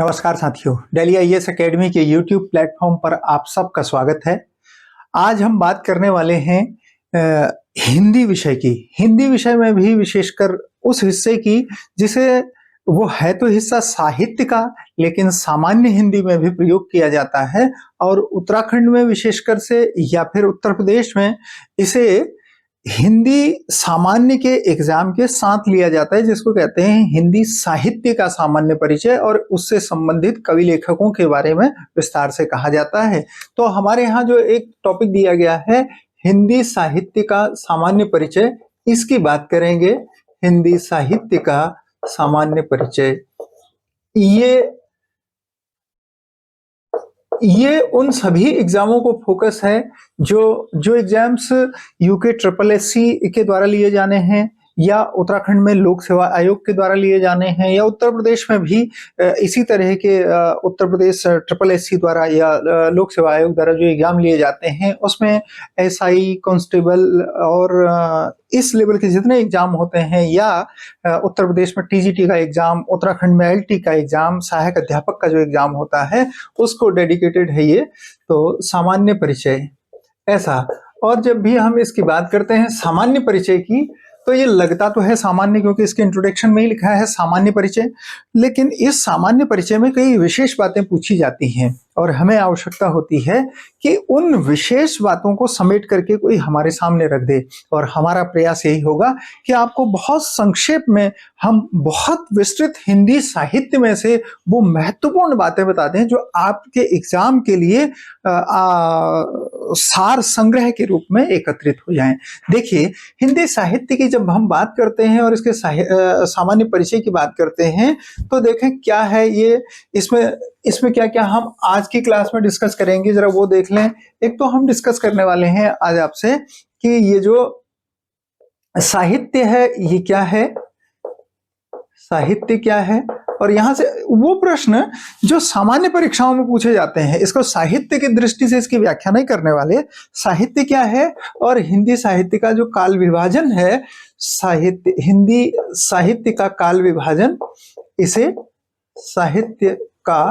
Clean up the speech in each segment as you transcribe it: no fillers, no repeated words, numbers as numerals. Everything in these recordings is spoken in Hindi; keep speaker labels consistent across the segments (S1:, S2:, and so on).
S1: नमस्कार साथियों, दिल्ली आईएएस एकेडमी के यूट्यूब प्लेटफॉर्म पर आप सबका स्वागत है। आज हम बात करने वाले हैं हिंदी विषय की। हिंदी विषय में भी विशेषकर उस हिस्से की जिसे वो है तो हिस्सा साहित्य का, लेकिन सामान्य हिंदी में भी प्रयोग किया जाता है और उत्तराखंड में विशेषकर से या फिर उत्तर प्रदेश में इसे हिंदी सामान्य के एग्जाम के साथ लिया जाता है, जिसको कहते हैं हिंदी साहित्य का सामान्य परिचय, और उससे संबंधित कवि लेखकों के बारे में विस्तार से कहा जाता है। तो हमारे यहाँ जो एक टॉपिक दिया गया है हिंदी साहित्य का सामान्य परिचय, इसकी बात करेंगे। हिंदी साहित्य का सामान्य परिचय ये उन सभी एग्जामों को फोकस है जो एग्जाम्स यूके ट्रिपल एससी के द्वारा लिए जाने हैं, या उत्तराखंड में लोक सेवा आयोग के द्वारा लिए जाने हैं, या उत्तर प्रदेश में भी इसी तरह के उत्तर प्रदेश ट्रिपल एससी द्वारा या लोक सेवा आयोग द्वारा जो एग्जाम लिए जाते हैं, उसमें एसआई, कांस्टेबल और इस लेवल के जितने एग्जाम होते हैं, या उत्तर प्रदेश में टीजीटी का एग्जाम, उत्तराखंड में एलटी का एग्जाम, सहायक अध्यापक का जो एग्जाम होता है उसको डेडिकेटेड है ये। तो सामान्य परिचय ऐसा। और जब भी हम इसकी बात करते हैं सामान्य परिचय की, तो ये लगता तो है सामान्य, क्योंकि इसके इंट्रोडक्शन में ही लिखा है सामान्य परिचय, लेकिन इस सामान्य परिचय में कई विशेष बातें पूछी जाती हैं और हमें आवश्यकता होती है कि उन विशेष बातों को समेट करके कोई हमारे सामने रख दे। और हमारा प्रयास यही होगा कि आपको बहुत संक्षेप में हम बहुत विस्तृत हिंदी साहित्य में से वो महत्वपूर्ण बातें बता दें जो आपके एग्जाम के लिए सार संग्रह के रूप में एकत्रित हो जाएं। देखिए, हिंदी साहित्य की जब हम बात करते हैं और इसके सामान्य परिचय की बात करते हैं, तो देखें क्या है ये, इसमें क्या क्या हम आज की क्लास में डिस्कस करेंगे, जरा वो देख लें। एक तो हम डिस्कस करने वाले हैं आज आपसे कि ये जो साहित्य है ये क्या है, साहित्य क्या है, और यहां से वो प्रश्न जो सामान्य परीक्षाओं में पूछे जाते हैं, इसको साहित्य की दृष्टि से इसकी व्याख्या नहीं करने वाले। साहित्य क्या है और हिंदी साहित्य का जो काल विभाजन है, हिंदी साहित्य का काल विभाजन, इसे साहित्य का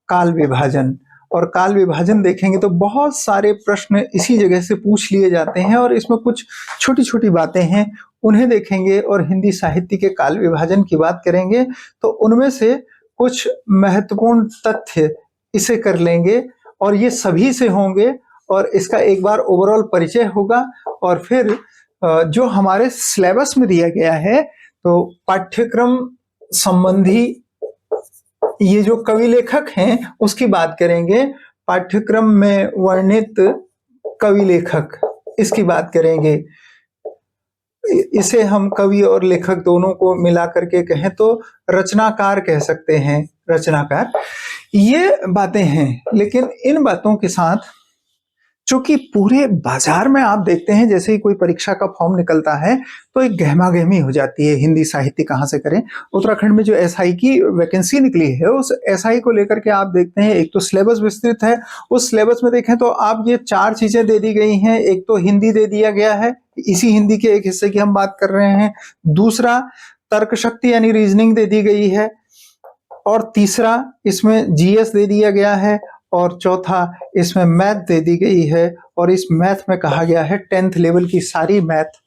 S1: काल विभाजन। और काल विभाजन देखेंगे तो बहुत सारे प्रश्न इसी जगह से पूछ लिए जाते हैं, और इसमें कुछ छोटी छोटी बातें हैं उन्हें देखेंगे और हिंदी साहित्य के काल विभाजन की बात करेंगे, तो उनमें से कुछ महत्वपूर्ण तथ्य इसे कर लेंगे और ये सभी से होंगे, और इसका एक बार ओवरऑल परिचय होगा। और फिर जो हमारे सिलेबस में दिया गया है, तो पाठ्यक्रम संबंधी ये जो कवि लेखक हैं उसकी बात करेंगे। पाठ्यक्रम में वर्णित कवि लेखक, इसकी बात करेंगे। इसे हम कवि और लेखक दोनों को मिला करके कहें तो रचनाकार कह सकते हैं, रचनाकार। ये बातें हैं, लेकिन इन बातों के साथ चूंकि पूरे बाजार में आप देखते हैं जैसे ही कोई परीक्षा का फॉर्म निकलता है तो एक गहमा गहमी हो जाती है, हिंदी साहित्य कहाँ से करें। उत्तराखंड में जो एसआई की वैकेंसी निकली है, उस एसआई को लेकर के आप देखते हैं, एक तो सिलेबस विस्तृत है। उस सिलेबस में देखें तो आप ये 4 चीजें दे दी गई हैं। एक तो हिंदी दे दिया गया है, इसी हिंदी के एक हिस्से की हम बात कर रहे हैं। दूसरा, तर्क शक्ति यानी रीजनिंग दे दी गई है, और तीसरा इसमें जीएस दे दिया गया है, और चौथा इसमें मैथ दे दी गई है। और इस मैथ में कहा गया है 10th लेवल की सारी मैथ,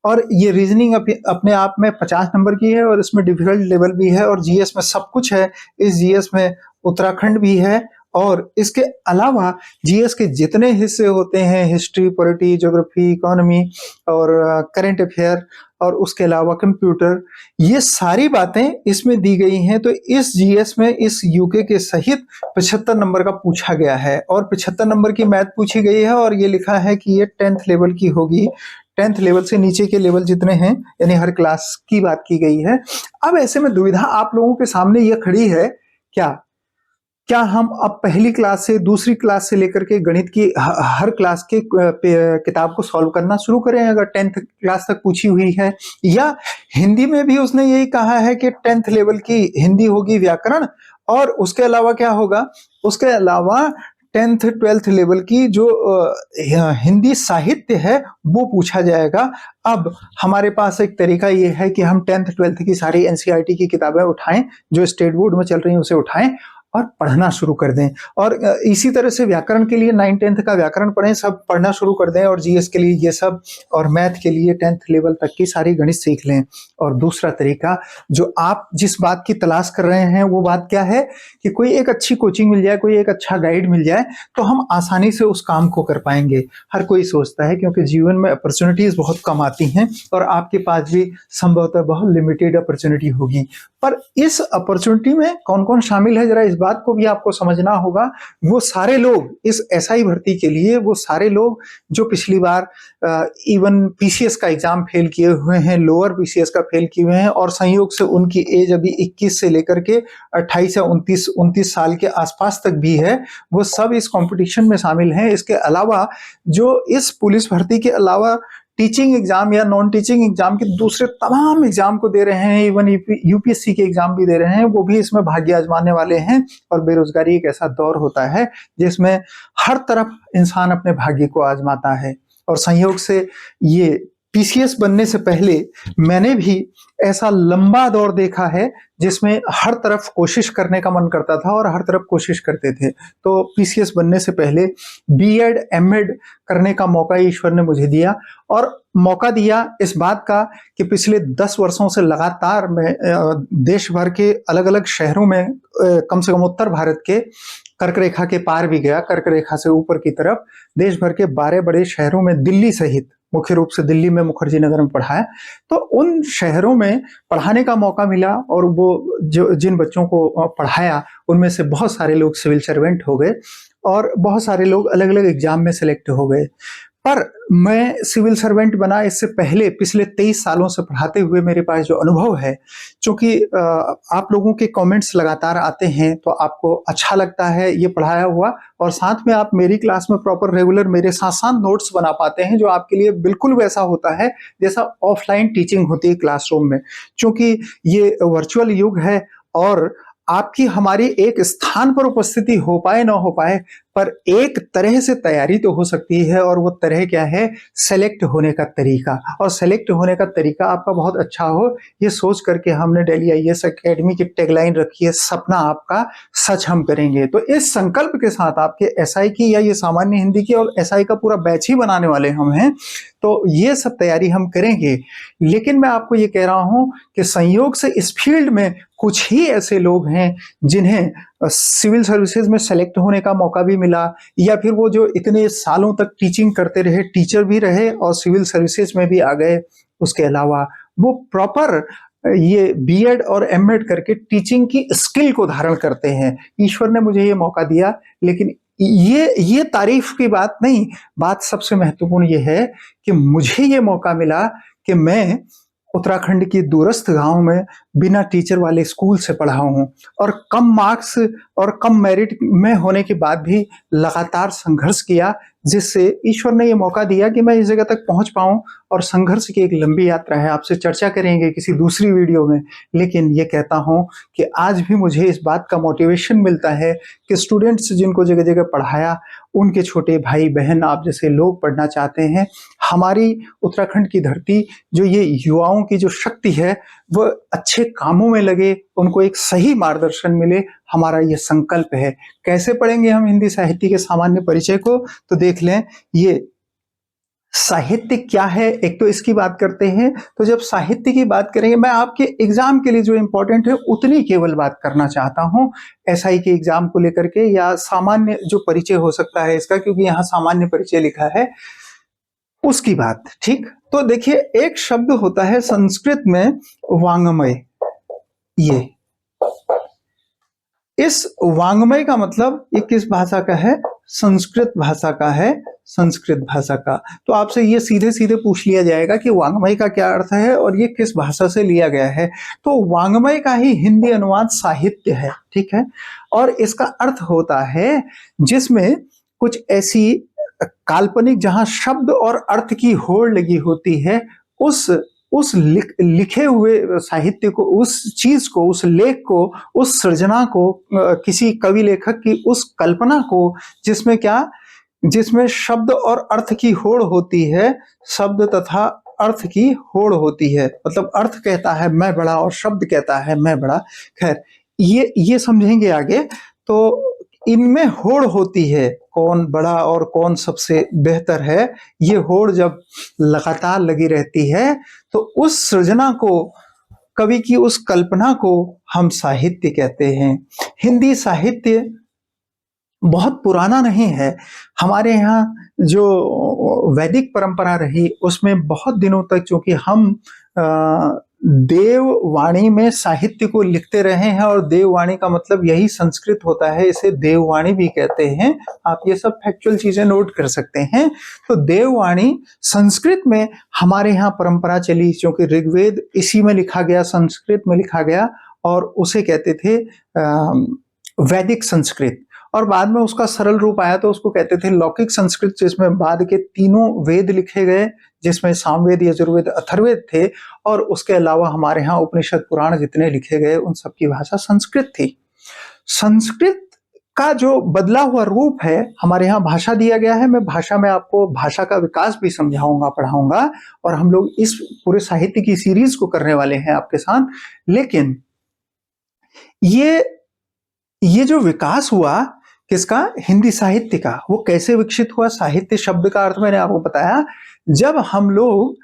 S1: और ये रीजनिंग अपने आप में 50 नंबर की है, और इसमें डिफिकल्ट लेवल भी है, और जीएस में सब कुछ है। इस जीएस में उत्तराखंड भी है, और इसके अलावा जीएस के जितने हिस्से होते हैं, हिस्ट्री, पॉलिटी, ज्योग्राफी, इकोनॉमी और करंट अफेयर, और उसके अलावा कंप्यूटर, ये सारी बातें इसमें दी गई हैं। तो इस जीएस में इस यूके के सहित 75 नंबर का पूछा गया है, और 75 नंबर की मैथ पूछी गई है, और ये लिखा है कि ये 10th लेवल की होगी। 10th लेवल से नीचे के लेवल जितने हैं, यानी हर क्लास की बात की गई है। अब ऐसे में दुविधा आप लोगों के सामने ये खड़ी है, क्या हम अब पहली क्लास से दूसरी क्लास से लेकर के गणित की हर क्लास के किताब को सॉल्व करना शुरू करें, अगर 10th क्लास तक पूछी हुई है। या हिंदी में भी उसने यही कहा है कि 10th लेवल की हिंदी होगी व्याकरण, और उसके अलावा क्या होगा, उसके अलावा 10th 12th लेवल की जो हिंदी साहित्य है वो पूछा जाएगा। अब हमारे पास एक तरीका ये है कि हम 10th 12th की सारी एनसीईआरटी की किताबें उठाएं, जो स्टेट बोर्ड में चल रही हैं उसे उठाएं और पढ़ना शुरू कर दें। और इसी तरह से व्याकरण के लिए 9th-10th का व्याकरण पढ़ें, सब पढ़ना शुरू कर दें, और जीएस के लिए ये सब, और मैथ के लिए 10th लेवल तक की सारी गणित सीख लें। और दूसरा तरीका, जो आप जिस बात की तलाश कर रहे हैं वो बात क्या है कि कोई एक अच्छी कोचिंग मिल जाए, कोई एक अच्छा गाइड मिल जाए, तो हम आसानी से उस काम को कर पाएंगे। हर कोई सोचता है क्योंकि जीवन में अपॉर्चुनिटीज बहुत कम आती हैं और आपके पास भी संभवतः बहुत लिमिटेड अपॉर्चुनिटी होगी। पर इस अपॉर्चुनिटी में कौन कौन शामिल है, जरा इस बात को भी आपको समझना होगा। वो सारे लोग इस एसआई भर्ती के लिए, वो सारे लोग जो पिछली बार इवन पीसीएस का एग्जाम फेल किए हुए हैं, लोअर पीसीएस का फेल किए हुए हैं, और संयोग से उनकी एज अभी 21 से लेकर के 28 या 29 साल के आसपास तक भी है, वो सब इस कंपटीशन में शामिल हैं। इसके अलावा जो इस पुलिस भर्ती के अलावा टीचिंग एग्जाम या नॉन टीचिंग एग्जाम के दूसरे तमाम एग्जाम को दे रहे हैं, इवन यूपीएससी के एग्जाम भी दे रहे हैं, वो भी इसमें भाग्य आजमाने वाले हैं। और बेरोजगारी एक ऐसा दौर होता है जिसमें हर तरफ इंसान अपने भाग्य को आजमाता है। और संयोग से ये पीसीएस बनने से पहले मैंने भी ऐसा लंबा दौर देखा है जिसमें हर तरफ कोशिश करने का मन करता था और हर तरफ कोशिश करते थे। तो पीसीएस बनने से पहले बीएड एमएड करने का मौका ईश्वर ने मुझे दिया, और मौका दिया इस बात का कि पिछले 10 वर्षों से लगातार मैं देश भर के अलग अलग शहरों में, कम से कम उत्तर भारत के, कर्क रेखा के पार भी गया, कर्क रेखा से ऊपर की तरफ देश भर के 12 बड़े शहरों में, दिल्ली सहित, मुख्य रूप से दिल्ली में मुखर्जी नगर में पढ़ाया। तो उन शहरों में पढ़ाने का मौका मिला, और वो जो जिन बच्चों को पढ़ाया उनमें से बहुत सारे लोग सिविल सर्वेंट हो गए और बहुत सारे लोग अलग अलग एग्जाम में सेलेक्ट हो गए। पर मैं सिविल सर्वेंट बना इससे पहले पिछले 23 सालों से पढ़ाते हुए मेरे पास जो अनुभव है, चूंकि आप लोगों के कमेंट्स लगातार आते हैं तो आपको अच्छा लगता है ये पढ़ाया हुआ, और साथ में आप मेरी क्लास में प्रॉपर रेगुलर मेरे साथ साथ नोट्स बना पाते हैं, जो आपके लिए बिल्कुल वैसा होता है जैसा ऑफलाइन टीचिंग होती है क्लासरूम में। क्योंकि ये वर्चुअल युग है और आपकी हमारी एक स्थान पर उपस्थिति हो पाए ना हो पाए, पर एक तरह से तैयारी तो हो सकती है। और वो तरह क्या है, सेलेक्ट होने का तरीका। और सेलेक्ट होने का तरीका आपका बहुत अच्छा हो, ये सोच करके हमने दिल्ली आईएएस एकेडमी की टैगलाइन रखी है, सपना आपका सच हम करेंगे। तो इस संकल्प के साथ आपके एसआई की या ये सामान्य हिंदी की और एसआई का पूरा बैच ही बनाने वाले हम हैं, तो ये सब तैयारी हम करेंगे। लेकिन मैं आपको ये कह रहा हूं कि संयोग से इस फील्ड में कुछ ही ऐसे लोग हैं जिन्हें सिविल सर्विसेज में सेलेक्ट होने का मौका भी मिला, या फिर वो जो इतने सालों तक टीचिंग करते रहे, टीचर भी रहे और सिविल सर्विसेज में भी आ गए। उसके अलावा वो प्रॉपर ये बीएड और एमएड करके टीचिंग की स्किल को धारण करते हैं। ईश्वर ने मुझे ये मौका दिया, लेकिन ये तारीफ की बात नहीं, बात सबसे महत्वपूर्ण ये है कि मुझे ये मौका मिला कि मैं उत्तराखंड के दूरस्थ गांव में बिना टीचर वाले स्कूल से पढ़ा हूं, और कम मार्क्स और कम मेरिट में होने के बाद भी लगातार संघर्ष किया, जिससे ईश्वर ने ये मौका दिया कि मैं इस जगह तक पहुंच पाऊं। और संघर्ष की एक लंबी यात्रा है, आपसे चर्चा करेंगे किसी दूसरी वीडियो में। लेकिन ये कहता हूं कि आज भी मुझे इस बात का मोटिवेशन मिलता है कि स्टूडेंट्स जिनको जगह जगह पढ़ाया, उनके छोटे भाई बहन आप जैसे लोग पढ़ना चाहते हैं। हमारी उत्तराखंड की धरती, जो ये युवाओं की जो शक्ति है, वो अच्छे कामों में लगे, उनको एक सही मार्गदर्शन मिले, हमारा ये संकल्प है। कैसे पढ़ेंगे हम हिंदी साहित्य के सामान्य परिचय को, तो देख लें ये साहित्य क्या है। एक तो इसकी बात करते हैं। तो जब साहित्य की बात करेंगे, मैं आपके एग्जाम के लिए जो इंपॉर्टेंट है उतनी केवल बात करना चाहता हूं, एसआई के एग्जाम को लेकर के, या सामान्य जो परिचय हो सकता है इसका, क्योंकि यहाँ सामान्य परिचय लिखा है, उसकी बात। ठीक, तो देखिए एक शब्द होता है संस्कृत में वांग्मय। ये इस वांग्मय का मतलब ये किस भाषा का है, संस्कृत भाषा का है, संस्कृत भाषा का। तो आपसे ये सीधे सीधे पूछ लिया जाएगा कि वांग्मय का क्या अर्थ है और ये किस भाषा से लिया गया है। तो वांग्मय का ही हिंदी अनुवाद साहित्य है, ठीक है। और इसका अर्थ होता है जिसमें कुछ ऐसी काल्पनिक, जहां शब्द और अर्थ की होड़ लगी होती है, उस उस लिखे हुए साहित्य को, उस चीज को, उस लेख को, उस सृजना को, किसी कवि लेखक की उस कल्पना को, जिसमें शब्द और अर्थ की होड़ होती है, शब्द तथा अर्थ की होड़ होती है, मतलब अर्थ कहता है मैं बड़ा और शब्द कहता है मैं बड़ा। खैर, ये समझेंगे आगे। तो इनमें होड़ होती है, कौन बड़ा और कौन सबसे बेहतर है, ये होड़ जब लगातार लगी रहती है तो उस सृजना को, कवि की उस कल्पना को हम साहित्य कहते हैं। हिंदी साहित्य बहुत पुराना नहीं है। हमारे यहाँ जो वैदिक परंपरा रही उसमें बहुत दिनों तक, चूंकि हम देववाणी में साहित्य को लिखते रहे हैं, और देववाणी का मतलब यही संस्कृत होता है, इसे देववाणी भी कहते हैं। आप ये सब फैक्चुअल चीजें नोट कर सकते हैं। तो देववाणी संस्कृत में हमारे यहाँ परंपरा चली, क्योंकि ऋग्वेद इसी में लिखा गया, संस्कृत में लिखा गया, और उसे कहते थे वैदिक संस्कृत। और बाद में उसका सरल रूप आया तो उसको कहते थे लौकिक संस्कृत, जिसमें बाद के तीनों वेद लिखे गए, जिसमें सामवेद, यजुर्वेद, अथर्ववेद थे, और उसके अलावा हमारे यहाँ उपनिषद पुराण जितने लिखे गए उन सबकी भाषा संस्कृत थी। संस्कृत का जो बदला हुआ रूप है, हमारे यहाँ भाषा दिया गया है। मैं भाषा में आपको भाषा का विकास भी समझाऊंगा, पढ़ाऊंगा, और हम लोग इस पूरे साहित्य की सीरीज को करने वाले हैं आपके साथ। लेकिन ये जो विकास हुआ किसका, हिंदी साहित्य का, वो कैसे विकसित हुआ। साहित्य शब्द का अर्थ मैंने आपको बताया। जब हम लोग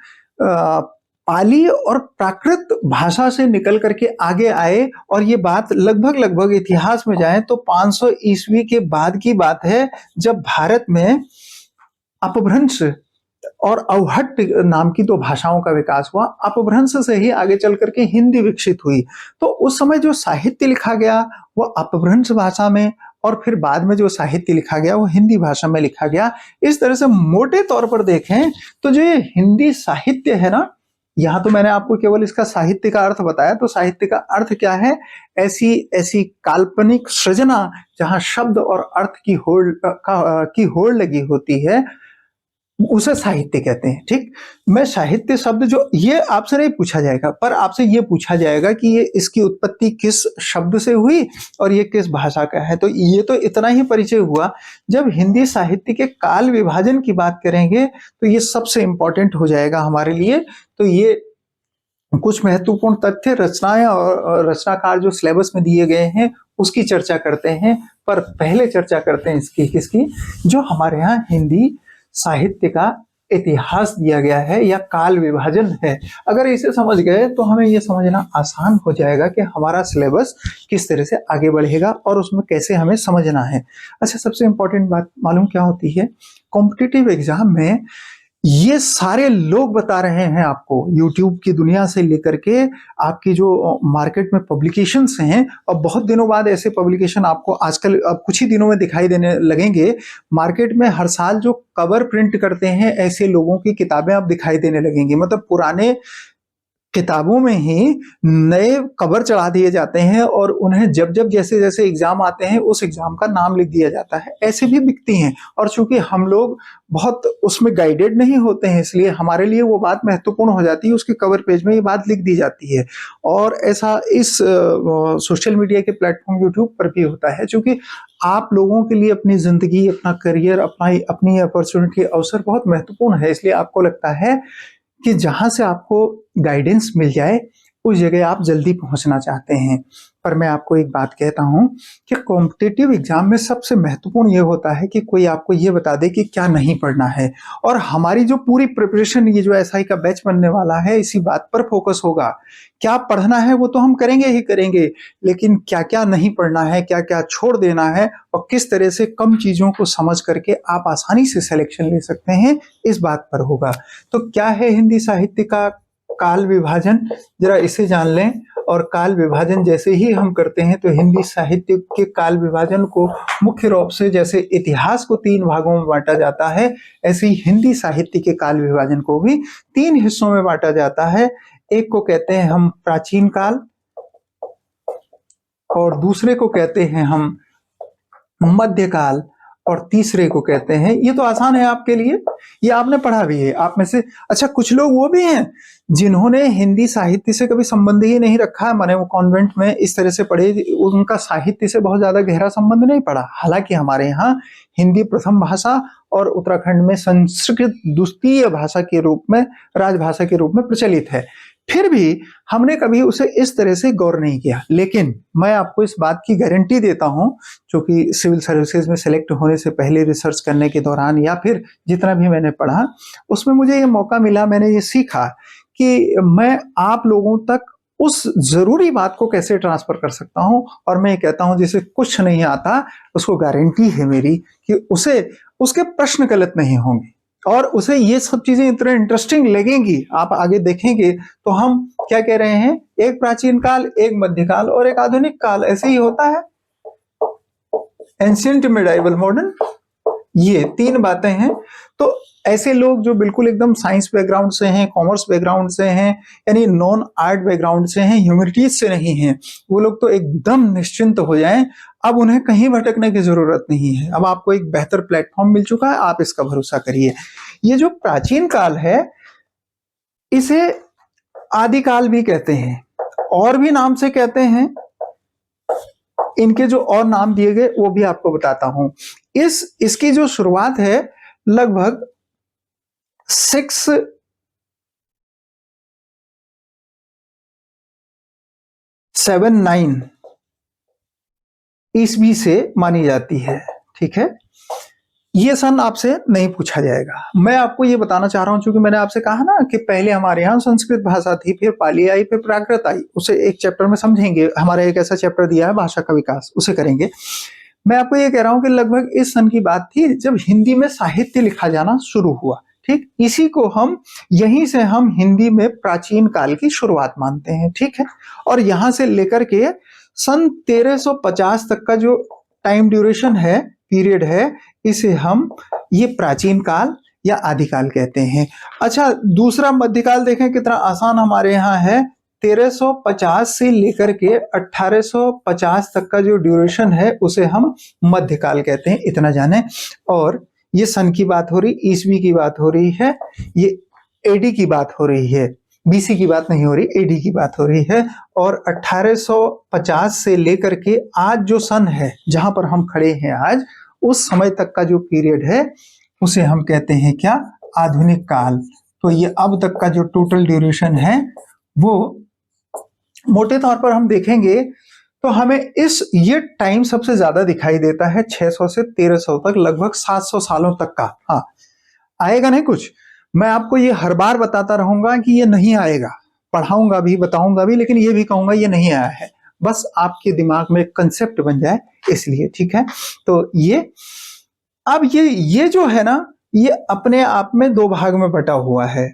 S1: पाली और प्राकृत भाषा से निकल करके आगे आए, और ये बात लगभग इतिहास में जाए तो 500 ईस्वी के बाद की बात है, जब भारत में अपभ्रंश और अवहट्ट नाम की दो भाषाओं का विकास हुआ। अपभ्रंश से ही आगे चल करके हिंदी विकसित हुई। तो उस समय जो साहित्य लिखा गया वो अपभ्रंश भाषा में, और फिर बाद में जो साहित्य लिखा गया वो हिंदी भाषा में लिखा गया। इस तरह से मोटे तौर पर देखें तो जो ये हिंदी साहित्य है ना, यहाँ तो मैंने आपको केवल इसका साहित्य का अर्थ बताया। तो साहित्य का अर्थ क्या है, ऐसी काल्पनिक सृजना जहां शब्द और अर्थ की होड़ लगी होती है, उसे साहित्य कहते हैं। ठीक, मैं साहित्य शब्द जो, ये आपसे नहीं पूछा जाएगा, पर आपसे ये पूछा जाएगा कि ये इसकी उत्पत्ति किस शब्द से हुई और ये किस भाषा का है। तो ये तो इतना ही परिचय हुआ। जब हिंदी साहित्य के काल विभाजन की बात करेंगे तो ये सबसे इंपॉर्टेंट हो जाएगा हमारे लिए। तो ये कुछ महत्वपूर्ण तथ्य, रचनाएं और रचनाकार जो सिलेबस में दिए गए हैं उसकी चर्चा करते हैं। पर पहले चर्चा करते हैं इसकी, किसकी, जो हमारे यहाँ हिंदी साहित्य का इतिहास दिया गया है या काल विभाजन है। अगर इसे समझ गए तो हमें यह समझना आसान हो जाएगा कि हमारा सिलेबस किस तरह से आगे बढ़ेगा और उसमें कैसे हमें समझना है। अच्छा, सबसे इंपॉर्टेंट बात मालूम क्या होती है, कॉम्पिटिटिव एग्जाम में ये सारे लोग बता रहे हैं आपको, यूट्यूब की दुनिया से लेकर के आपकी जो मार्केट में पब्लिकेशंस हैं, और बहुत दिनों बाद ऐसे पब्लिकेशन आपको आजकल अब कुछ ही दिनों में दिखाई देने लगेंगे। मार्केट में हर साल जो कवर प्रिंट करते हैं ऐसे लोगों की किताबें अब दिखाई देने लगेंगी। मतलब पुराने किताबों में ही नए कवर चढ़ा दिए जाते हैं और उन्हें जब जैसे जैसे एग्जाम आते हैं उस एग्जाम का नाम लिख दिया जाता है। ऐसे भी बिकती हैं, और चूंकि हम लोग बहुत उसमें गाइडेड नहीं होते हैं, इसलिए हमारे लिए वो बात महत्वपूर्ण हो जाती है, उसके कवर पेज में ये बात लिख दी जाती है। और ऐसा इस सोशल मीडिया के प्लेटफॉर्म यूट्यूब पर भी होता है, क्योंकि आप लोगों के लिए अपनी जिंदगी, अपना करियर, अपनी अपॉर्चुनिटी, अवसर बहुत महत्वपूर्ण है। इसलिए आपको लगता है कि जहां से आपको गाइडेंस मिल जाए उस जगह आप जल्दी पहुंचना चाहते हैं। पर मैं आपको एक बात कहता हूं कि कॉम्पिटिटिव एग्जाम में सबसे महत्वपूर्ण ये होता है कि कोई आपको ये बता दे कि क्या नहीं पढ़ना है। और हमारी जो पूरी प्रिपरेशन, ये जो एसआई का बैच बनने वाला है, इसी बात पर फोकस होगा। क्या पढ़ना है वो तो हम करेंगे ही करेंगे, लेकिन क्या क्या नहीं पढ़ना है, क्या क्या छोड़ देना है, और किस तरह से कम चीजों को समझ करके आप आसानी से सिलेक्शन ले सकते हैं, इस बात पर होगा। तो क्या है हिंदी साहित्य का काल विभाजन, जरा इसे जान लें। और काल विभाजन जैसे ही हम करते हैं तो हिंदी साहित्य के काल विभाजन को मुख्य रूप से, जैसे इतिहास को 3 भागों में बांटा जाता है, ऐसे ही हिंदी साहित्य के काल विभाजन को भी 3 हिस्सों में बांटा जाता है। एक को कहते हैं हम प्राचीन काल, और दूसरे को कहते हैं हम मध्यकाल, और तीसरे को कहते हैं, ये तो आसान है आपके लिए, ये आपने पढ़ा भी है आप में से। अच्छा, कुछ लोग वो भी हैं जिन्होंने हिंदी साहित्य से कभी संबंध ही नहीं रखा है, माने वो कॉन्वेंट में इस तरह से पढ़े, उनका साहित्य से बहुत ज्यादा गहरा संबंध नहीं पड़ा। हालांकि हमारे यहाँ हिंदी प्रथम भाषा और उत्तराखंड में संस्कृत द्वितीय भाषा के रूप में, राजभाषा के रूप में प्रचलित है, फिर भी हमने कभी उसे इस तरह से गौर नहीं किया। लेकिन मैं आपको इस बात की गारंटी देता हूं, क्योंकि सिविल सर्विसेज में सेलेक्ट होने से पहले रिसर्च करने के दौरान या फिर जितना भी मैंने पढ़ा उसमें मुझे ये मौका मिला, मैंने ये सीखा कि मैं आप लोगों तक उस जरूरी बात को कैसे ट्रांसफर कर सकता हूं। और मैं ये कहता हूं जिसे कुछ नहीं आता उसको गारंटी है मेरी कि उसे उसके प्रश्न गलत नहीं होंगे और उसे ये सब चीजें इतने इंटरेस्टिंग लगेंगी। आप आगे देखेंगे तो हम क्या कह रहे हैं, एक प्राचीन काल, एक मध्यकाल और एक आधुनिक काल, ऐसे ही होता है। एंशिएंट, मिडाइवल, मॉडर्न, ये तीन बातें हैं। तो ऐसे लोग जो बिल्कुल एकदम साइंस बैकग्राउंड से हैं, कॉमर्स बैकग्राउंड से हैं, यानी नॉन आर्ट बैकग्राउंड से हैं, ह्यूमैनिटीज से नहीं हैं, वो लोग तो एकदम निश्चिंत हो जाएं। अब उन्हें कहीं भटकने की जरूरत नहीं है। अब आपको एक बेहतर प्लेटफॉर्म मिल चुका है, आप इसका भरोसा करिए। ये जो प्राचीन काल है इसे आदिकाल भी कहते हैं, और भी नाम से कहते हैं। इनके जो और नाम दिए गए वो भी आपको बताता हूं। इसकी जो शुरुआत है लगभग 679 ईस्वी से मानी जाती है। ठीक है, ये सन आपसे नहीं पूछा जाएगा। मैं आपको ये बताना चाह रहा हूं, क्योंकि मैंने आपसे कहा ना कि पहले हमारे यहाँ संस्कृत भाषा थी, फिर पाली आई, फिर प्राकृत आई। उसे एक चैप्टर में समझेंगे, हमारा एक ऐसा चैप्टर दिया है भाषा का विकास, उसे करेंगे। मैं आपको ये कह रहा हूं कि लगभग इस सन की बात थी जब हिंदी में साहित्य लिखा जाना शुरू हुआ। ठीक, इसी को हम, यहीं से हम हिंदी में प्राचीन काल की शुरुआत मानते हैं। ठीक है, और यहां से लेकर के सन 1350 तक का जो टाइम ड्यूरेशन है, पीरियड है, इसे हम ये प्राचीन काल या आदिकाल कहते हैं। अच्छा, दूसरा मध्यकाल देखें कितना आसान हमारे यहाँ है। 1350 से लेकर के 1850 तक का जो ड्यूरेशन है उसे हम मध्यकाल कहते हैं, इतना जाने। और ये सन की बात हो रही, ईस्वी की बात हो रही है, ये एडी की बात हो रही है, बीसी की बात नहीं हो रही, एडी की बात हो रही है। और 1850 से लेकर के आज जो सन है जहां पर हम खड़े हैं आज, उस समय तक का जो पीरियड है उसे हम कहते हैं क्या, आधुनिक काल। तो ये अब तक का जो टोटल ड्यूरेशन है वो मोटे तौर पर हम देखेंगे तो हमें ये टाइम सबसे ज्यादा दिखाई देता है 600 से 1300 तक, लगभग 700 सालों तक का। हाँ, आएगा नहीं कुछ, मैं आपको ये हर बार बताता रहूंगा कि ये नहीं आएगा, पढ़ाऊंगा भी, बताऊंगा भी, लेकिन ये भी कहूंगा ये नहीं आया है, बस आपके दिमाग में कंसेप्ट बन जाए इसलिए। ठीक है, तो ये अब ये जो है ना, ये अपने आप में दो भाग में बटा हुआ है।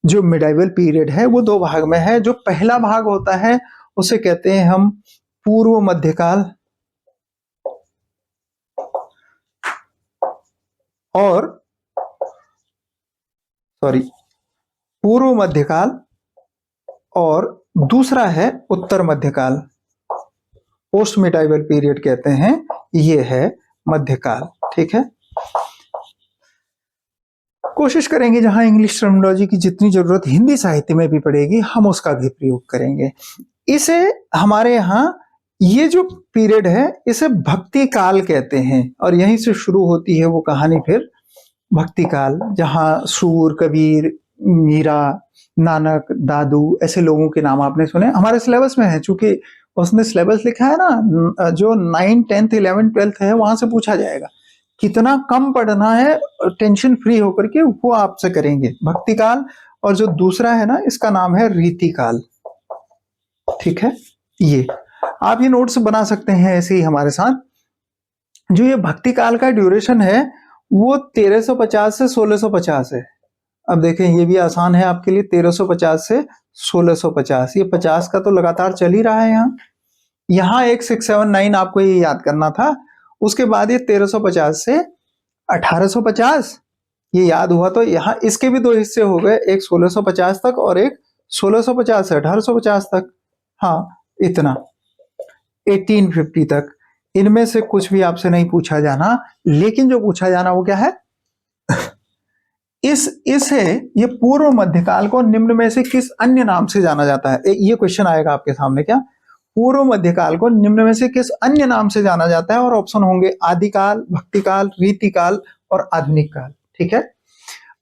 S1: जो मिडाइवल पीरियड है वो दो भाग में है। जो पहला भाग होता है उसे कहते हैं हम पूर्व मध्यकाल, और पूर्व मध्यकाल, और दूसरा है उत्तर मध्यकाल, पोस्ट मिडाइवल पीरियड कहते हैं, ये है मध्यकाल। ठीक है, कोशिश करेंगे जहां इंग्लिश टर्मिनोलॉजी की जितनी जरूरत हिंदी साहित्य में भी पड़ेगी हम उसका भी प्रयोग करेंगे। इसे हमारे यहाँ ये जो पीरियड है इसे भक्ति काल कहते हैं, और यहीं से शुरू होती है वो कहानी फिर भक्ति काल, जहां सूर, कबीर, मीरा, नानक, दादू, ऐसे लोगों के नाम आपने सुने, हमारे सिलेबस में है। चूंकि उसने सिलेबस लिखा है ना, जो 9, 10, 11, 12 है वहां से पूछा जाएगा। कितना कम पढ़ना है, टेंशन फ्री होकर के वो आपसे करेंगे, भक्ति काल। और जो दूसरा है ना, इसका नाम है रीति काल। ठीक है, ये आप ये नोट्स बना सकते हैं ऐसे ही हमारे साथ। जो ये भक्ति काल का ड्यूरेशन है वो 1350 से 1650 है। अब देखें, ये भी आसान है आपके लिए, 1350 से 1650, ये 50 का तो लगातार चल ही रहा है। यहाँ एक 679 आपको ये याद करना था। उसके बाद ये 1350 से 1850, ये याद हुआ तो यहाँ इसके भी दो हिस्से हो गए, एक 1650 तक और एक 1650 से 1850 तक। हाँ, इतना 1850 तक। इनमें से कुछ भी आपसे नहीं पूछा जाना, लेकिन जो पूछा जाना वो क्या है इसे ये पूर्व मध्यकाल को निम्न में से किस अन्य नाम से जाना जाता है? ये क्वेश्चन आएगा आपके सामने, क्या पूर्व मध्यकाल को निम्न में से किस अन्य नाम से जाना जाता है? और ऑप्शन होंगे आदिकाल, भक्तिकाल, रीतिकाल और आधुनिक काल। ठीक है,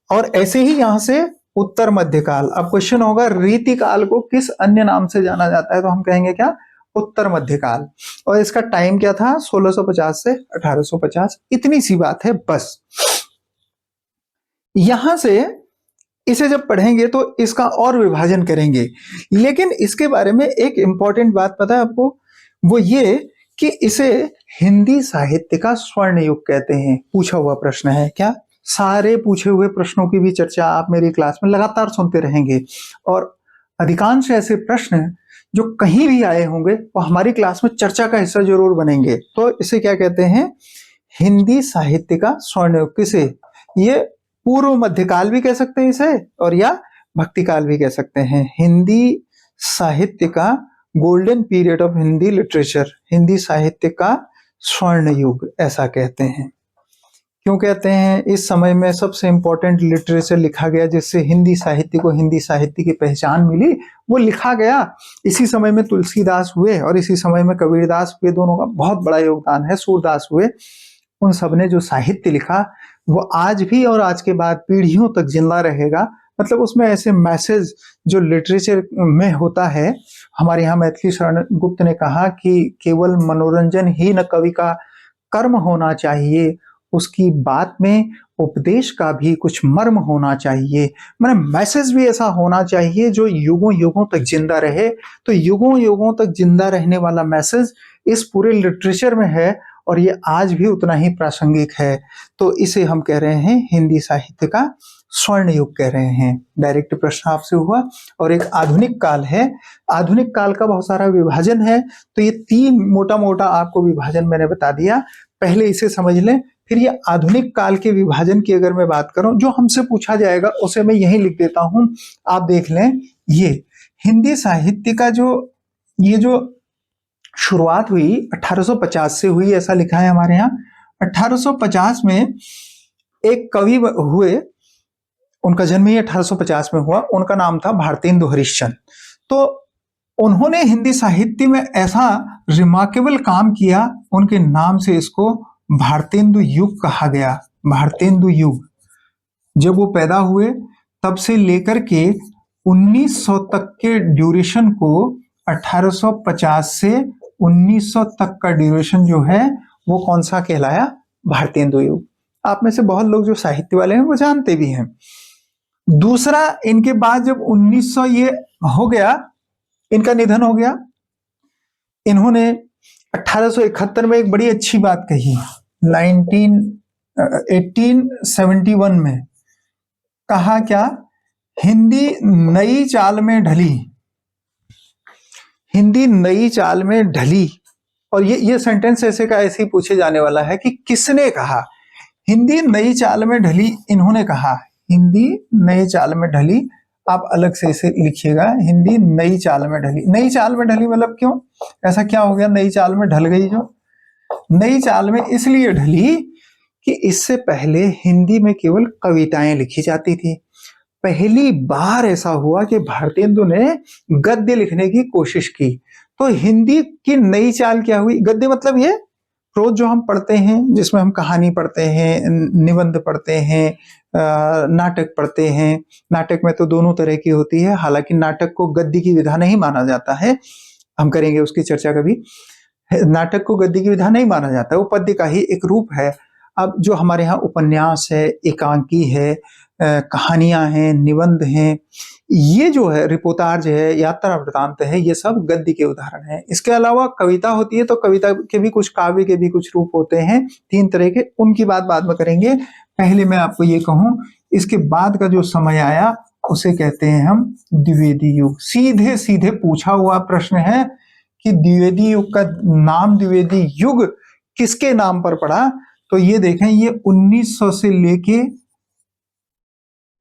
S1: और ऐसे ही यहां से उत्तर मध्यकाल। अब क्वेश्चन होगा रीतिकाल को किस अन्य नाम से जाना जाता है? तो हम कहेंगे क्या, उत्तर मध्यकाल। और इसका टाइम क्या था, 1650 से 1850। इतनी सी बात है बस। यहां से इसे जब पढ़ेंगे तो इसका और विभाजन करेंगे, लेकिन इसके बारे में एक इंपॉर्टेंट बात पता है आपको, वो ये कि इसे हिंदी साहित्य का स्वर्ण युग कहते हैं। पूछा हुआ प्रश्न है, क्या सारे पूछे हुए प्रश्नों की भी चर्चा आप मेरी क्लास में लगातार सुनते रहेंगे, और अधिकांश ऐसे प्रश्न जो कहीं भी आए होंगे वो हमारी क्लास में चर्चा का हिस्सा जरूर बनेंगे। तो इसे क्या कहते हैं, हिंदी साहित्य का स्वर्ण युग। किसे, ये पूर्व मध्यकाल भी कह सकते हैं इसे, और या भक्तिकाल भी कह सकते हैं। हिंदी साहित्य का golden period of Hindi literature, Hindi साहित्य का स्वर्ण युग ऐसा कहते हैं। क्यों कहते हैं? इस समय में सबसे इंपॉर्टेंट लिटरेचर लिखा गया, जिससे हिंदी साहित्य को हिंदी साहित्य की पहचान मिली, वो लिखा गया इसी समय में। तुलसीदास हुए और इसी समय में कबीरदास हुए, दोनों का बहुत बड़ा योगदान है। सूरदास हुए, उन सब ने जो साहित्य लिखा वो आज भी और आज के बाद पीढ़ियों तक जिंदा रहेगा। मतलब उसमें ऐसे मैसेज जो लिटरेचर में होता है, हमारे यहाँ मैथिली शरण गुप्त ने कहा कि केवल मनोरंजन ही न कवि का कर्म होना चाहिए, उसकी बात में उपदेश का भी कुछ मर्म होना चाहिए। मतलब मैसेज भी ऐसा होना चाहिए जो युगों युगों तक जिंदा रहे। तो युगों युगों तक जिंदा रहने वाला मैसेज इस पूरे लिटरेचर में है, और ये आज भी उतना ही प्रासंगिक है। तो इसे हम कह रहे हैं हिंदी साहित्य का स्वर्ण युग कह रहे हैं। डायरेक्ट प्रश्न आपसे हुआ। और एक आधुनिक काल है। आधुनिक काल का बहुत सारा विभाजन है, तो ये तीन मोटा मोटा आपको विभाजन मैंने बता दिया, पहले इसे समझ लें। फिर ये आधुनिक काल के विभाजन की अगर मैं बात करूं, जो हमसे पूछा जाएगा उसे मैं यही लिख देता हूं, आप देख लें। ये हिंदी साहित्य का जो शुरुआत हुई 1850 से हुई, ऐसा लिखा है हमारे यहाँ। 1850 में एक कवि हुए, उनका जन्म ही 1850 में हुआ। उनका नाम था भारतेंदु हरिश्चंद्र। तो उन्होंने हिंदी साहित्य में ऐसा रिमार्केबल काम किया, उनके नाम से इसको भारतेंदु युग कहा गया। भारतेंदु युग। जब वो पैदा हुए तब से लेकर के 1900 तक के ड्यूरेशन को, 1850 से 1900 तक का ड्यूरेशन जो है वो कौन सा कहलाया, भारतेंदु युग। आप में से बहुत लोग जो साहित्य वाले हैं वो जानते भी हैं। दूसरा, इनके बाद जब 1900 ये हो गया, इनका निधन हो गया। इन्होंने 1871 में एक बड़ी अच्छी बात कही, 1871 में कहा क्या, हिंदी नई चाल में ढली, हिंदी नई चाल में ढली। और ये सेंटेंस ऐसे का ऐसे ही पूछे जाने वाला है कि किसने कहा हिंदी नई चाल में ढली। इन्होंने कहा हिंदी नई चाल में ढली। आप अलग से इसे लिखिएगा, हिंदी नई चाल में ढली। नई चाल में ढली मतलब क्यों, ऐसा क्या हो गया नई चाल में ढल गई? जो नई चाल में इसलिए ढली कि इससे पहले हिंदी में केवल कविताएं लिखी जाती थी। पहली बार ऐसा हुआ कि भारतेंदु ने गद्य लिखने की कोशिश की। तो हिंदी की नई चाल क्या हुई? गद्य मतलब ये रोज जो हम पढ़ते हैं, जिसमें हम कहानी पढ़ते हैं, निबंध पढ़ते हैं, नाटक पढ़ते हैं। नाटक में तो दोनों तरह की होती है, हालांकि नाटक को गद्य की विधा नहीं माना जाता है, हम करेंगे उसकी चर्चा कभी। नाटक को गद्य की विधा नहीं माना जाता, वो पद्य का ही एक रूप है। अब जो हमारे यहाँ उपन्यास है, एकांकी है, कहानियां हैं, निबंध हैं, ये जो है रिपोर्टाज है, यात्रा वृत्तांत है, ये सब गद्य के उदाहरण हैं। इसके अलावा कविता होती है, तो कविता के भी कुछ, काव्य के भी कुछ रूप होते हैं, 3 तरह के। उनकी बात बाद में करेंगे। पहले मैं आपको ये कहूं, इसके बाद का जो समय आया उसे कहते हैं हम द्विवेदी युग। सीधे सीधे पूछा हुआ प्रश्न है कि द्विवेदी युग का नाम, द्विवेदी युग किसके नाम पर पड़ा? तो ये देखें, ये 1900 से लेके,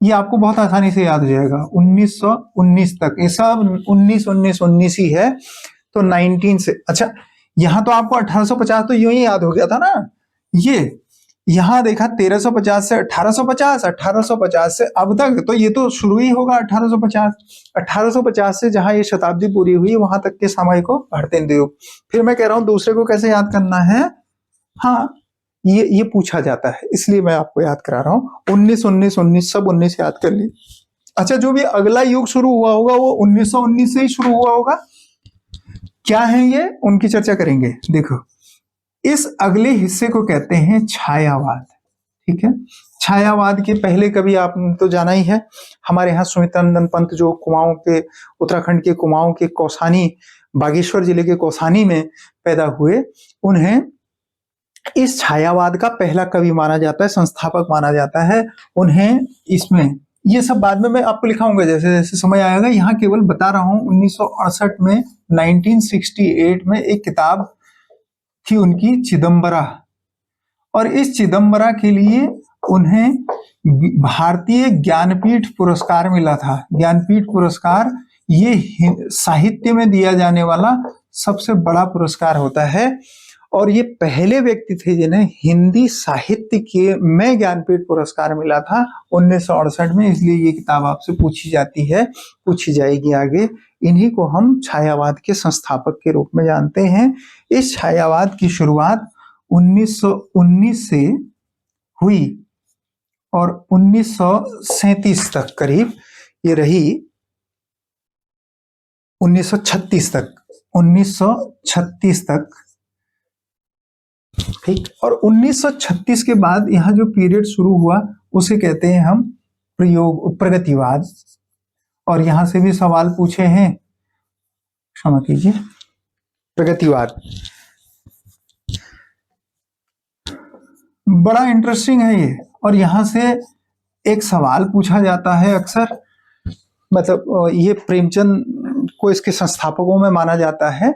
S1: ये आपको बहुत आसानी से याद हो जाएगा, 1919 तक। ये सब 19 ही है। तो 19 से, अच्छा यहां तो आपको 1850 तो यूं ही याद हो गया था ना। यहां देखा 1350 से 1850, 1850 से अब तक, तो ये तो शुरू ही होगा 1850। 1850 से जहां ये शताब्दी पूरी हुई वहां तक के समय को भारतेंदु युग। फिर मैं कह रहा हूं दूसरे को कैसे याद करना है। हाँ, ये पूछा जाता है, इसलिए मैं आपको याद करा रहा हूं। 19 19 19 सब 19 याद कर ली। अच्छा, जो भी अगला युग शुरू हुआ होगा वो 1919 से ही शुरू हुआ होगा। क्या है ये, उनकी चर्चा करेंगे। देखो, इस अगले हिस्से को कहते हैं छायावाद। ठीक है, छायावाद के पहले कभी आपने तो जाना ही है, हमारे यहाँ सुमित्रानंदन पंत जो कुमाऊं के, उत्तराखंड के कुमाऊं के कौसानी, बागेश्वर जिले के कौसानी में पैदा हुए, उन्हें इस छायावाद का पहला कवि माना जाता है, संस्थापक माना जाता है उन्हें। इसमें ये सब बाद में मैं आपको लिखाऊंगा जैसे जैसे समय आएगा, यहाँ केवल बता रहा हूँ। 1968 में 1968 में एक किताब थी उनकी, चिदम्बरा, और इस चिदम्बरा के लिए उन्हें भारतीय ज्ञानपीठ पुरस्कार मिला था। ज्ञानपीठ पुरस्कार ये साहित्य में दिया जाने वाला सबसे बड़ा पुरस्कार होता है, और ये पहले व्यक्ति थे जिन्हें हिंदी साहित्य के में ज्ञानपीठ पुरस्कार मिला था 1968 में। इसलिए ये किताब आपसे पूछी जाती है, पूछी जाएगी आगे। इन्हीं को हम छायावाद के संस्थापक के रूप में जानते हैं। इस छायावाद की शुरुआत 1919 से हुई और 1937 तक करीब ये रही, 1936 तक, 1936 तक। ठीक, और 1936 के बाद यहाँ जो पीरियड शुरू हुआ उसे कहते हैं हम प्रगतिवाद। और यहां से भी सवाल पूछे हैं, क्षमा कीजिए, प्रगतिवाद बड़ा इंटरेस्टिंग है ये। और यहां से एक सवाल पूछा जाता है अक्सर, मतलब ये प्रेमचंद को इसके संस्थापकों में माना जाता है।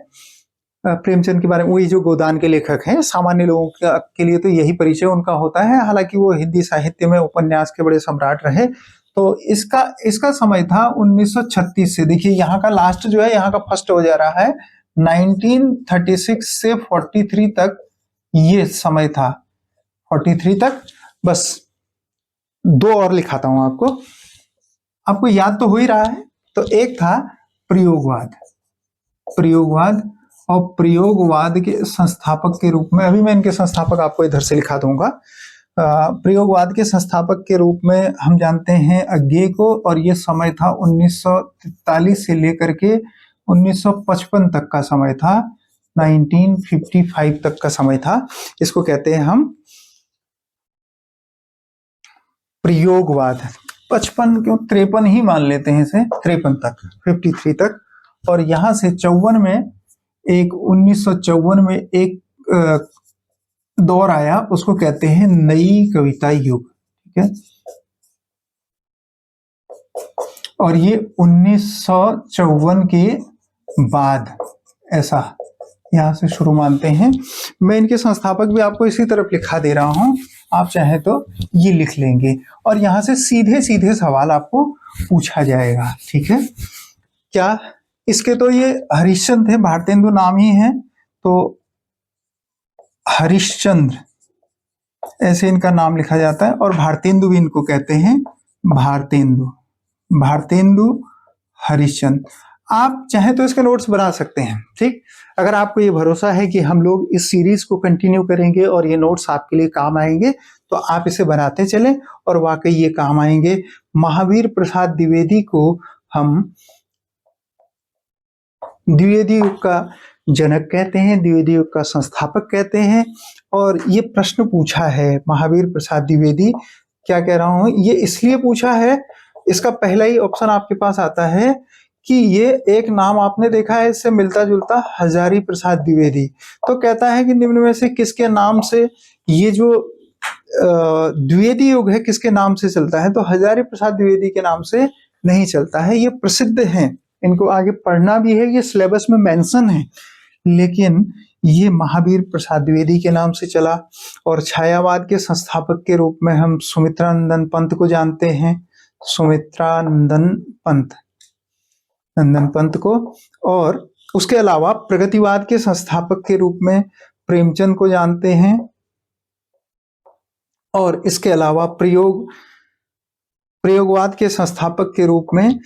S1: प्रेमचंद के बारे में, वही जो गोदान के लेखक हैं, सामान्य लोगों के लिए तो यही परिचय उनका होता है, हालांकि वो हिंदी साहित्य में उपन्यास के बड़े सम्राट रहे। तो इसका समय था 1936 से। देखिए यहाँ का लास्ट जो है, यहाँ का फर्स्ट हो जा रहा है 1936 से 43 तक ये समय था, 43 तक। बस दो और लिखाता हूं आपको याद तो हो ही रहा है। तो एक था प्रयोगवाद, और प्रयोगवाद के संस्थापक के रूप में, अभी मैं इनके संस्थापक आपको इधर से लिखा दूंगा। प्रयोगवाद के संस्थापक के रूप में हम जानते हैं अज्ञे को, और ये समय था 1943 से लेकर के 1955 तक का समय था, 1955 तक का समय था। इसको कहते हैं हम प्रयोगवाद। 55 क्यों, 53 ही मान लेते हैं इसे, 53 तक, 53 तक। और यहां से 54 में एक 1954 में एक दौर आया, उसको कहते हैं नई कविता युग। ठीक है, और ये 1954 के बाद ऐसा यहां से शुरू मानते हैं। मैं इनके संस्थापक भी आपको इसी तरफ लिखा दे रहा हूं, आप चाहें तो ये लिख लेंगे, और यहां से सीधे सीधे सवाल आपको पूछा जाएगा। ठीक है, क्या इसके तो ये हरिश्चंद्र थे, भारतेंदु नाम ही है, तो हरिश्चंद्र ऐसे इनका नाम लिखा जाता है, और भारतेंदु भी इनको कहते हैं, भारतेंदु हरिश्चंद्र। आप चाहे तो इसके नोट्स बना सकते हैं। ठीक, अगर आपको ये भरोसा है कि हम लोग इस सीरीज को कंटिन्यू करेंगे और ये नोट्स आपके लिए काम आएंगे, तो आप इसे बनाते चलें, और वाकई ये काम आएंगे। महावीर प्रसाद द्विवेदी को हम द्विवेदी युग का जनक कहते हैं, द्विवेदी युग का संस्थापक कहते हैं। और ये प्रश्न पूछा है महावीर प्रसाद द्विवेदी, क्या कह रहा हूं, ये इसलिए पूछा है, इसका पहला ही ऑप्शन आपके पास आता है कि ये एक नाम आपने देखा है इससे मिलता जुलता, हजारी प्रसाद द्विवेदी। तो कहता है कि निम्न में से किसके नाम से ये जो द्विवेदी युग है किसके नाम से चलता है, तो हजारी प्रसाद द्विवेदी के नाम से नहीं चलता है। ये प्रसिद्ध हैं, इनको आगे पढ़ना भी है, ये सिलेबस में मेंशन है, लेकिन ये महावीर प्रसाद द्विवेदी के नाम से चला। और छायावाद के संस्थापक के रूप में हम सुमित्रानंदन पंत को जानते हैं, सुमित्रानंदन पंत को। और उसके अलावा प्रगतिवाद के संस्थापक के रूप में प्रेमचंद को जानते हैं, और इसके अलावा प्रयोगवाद के संस्थापक के रूप में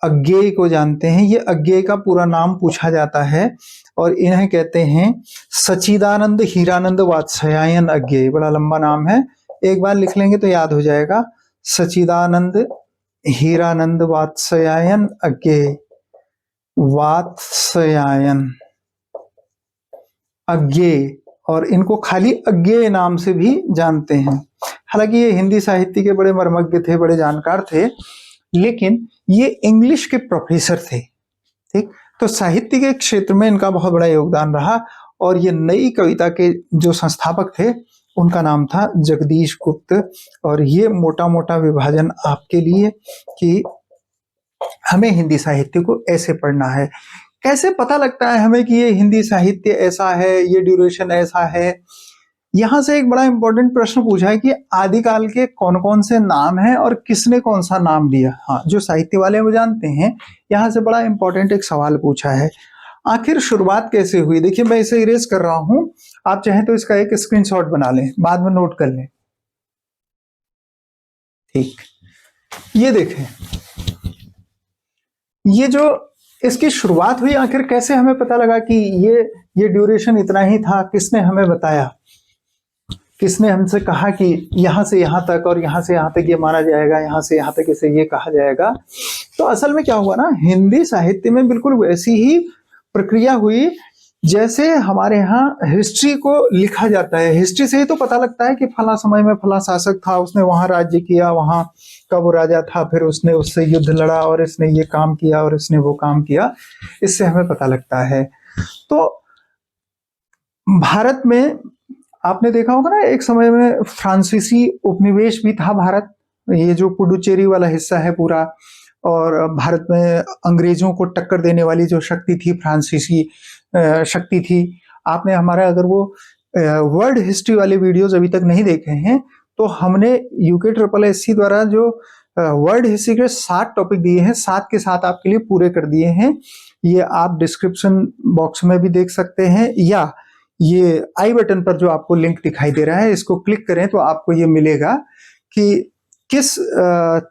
S1: अज्ञेय को जानते हैं। ये अज्ञेय का पूरा नाम पूछा जाता है और इन्हें कहते हैं सच्चिदानंद हीरानंद वात्स्यायन अज्ञेय। बड़ा लंबा नाम है, एक बार लिख लेंगे तो याद हो जाएगा। सच्चिदानंद हीरानंद वात्स्यायन अज्ञेय, वात्स्यायन अज्ञेय, और इनको खाली अज्ञेय नाम से भी जानते हैं। हालांकि ये हिंदी साहित्य के बड़े मर्मज्ञ थे, बड़े जानकार थे, लेकिन ये इंग्लिश के प्रोफेसर थे। ठीक, तो साहित्य के क्षेत्र में इनका बहुत बड़ा योगदान रहा। और ये नई कविता के जो संस्थापक थे उनका नाम था जगदीश गुप्त। और ये मोटा मोटा विभाजन आपके लिए कि हमें हिंदी साहित्य को ऐसे पढ़ना है। कैसे पता लगता है हमें कि ये हिंदी साहित्य ऐसा है, ये ड्यूरेशन ऐसा है? यहां से एक बड़ा इंपॉर्टेंट प्रश्न पूछा है कि आदिकाल के कौन कौन से नाम हैं और किसने कौन सा नाम दिया। हाँ, जो साहित्य वाले वो जानते हैं। यहां से बड़ा इंपॉर्टेंट एक सवाल पूछा है, आखिर शुरुआत कैसे हुई? देखिए, मैं इसे इरेज कर रहा हूं, आप चाहें तो इसका एक स्क्रीनशॉट बना लें, बाद में नोट कर लें। ठीक, ये देखें, ये जो इसकी शुरुआत हुई, आखिर कैसे हमें पता लगा कि ये ड्यूरेशन इतना ही था? किसने हमें बताया? किसने हमसे कहा कि यहां से यहां तक और यहां से यहां तक ये माना जाएगा, यहां से यहां तक इसे ये कहा जाएगा? तो असल में क्या हुआ ना, हिंदी साहित्य में बिल्कुल वैसी ही प्रक्रिया हुई जैसे हमारे यहाँ हिस्ट्री को लिखा जाता है। हिस्ट्री से ही तो पता लगता है कि फला समय में फला शासक था, उसने वहां राज्य किया, वहां का वो राजा था, फिर उसने उससे युद्ध लड़ा और इसने ये काम किया और इसने वो काम किया। इससे हमें पता लगता है। तो भारत में आपने देखा होगा ना, एक समय में फ्रांसीसी उपनिवेश भी था भारत, ये जो पुडुचेरी वाला हिस्सा है पूरा। और भारत में अंग्रेजों को टक्कर देने वाली जो शक्ति थी, फ्रांसीसी शक्ति थी। आपने हमारा अगर वो वर्ल्ड हिस्ट्री वाले वीडियोस अभी तक नहीं देखे हैं तो हमने UKSSC द्वारा जो वर्ल्ड हिस्ट्री के 7 टॉपिक दिए हैं, 7 के 7 आपके लिए पूरे कर दिए हैं। ये आप डिस्क्रिप्शन बॉक्स में भी देख सकते हैं, या ये आई बटन पर जो आपको लिंक दिखाई दे रहा है, इसको क्लिक करें तो आपको ये मिलेगा कि किस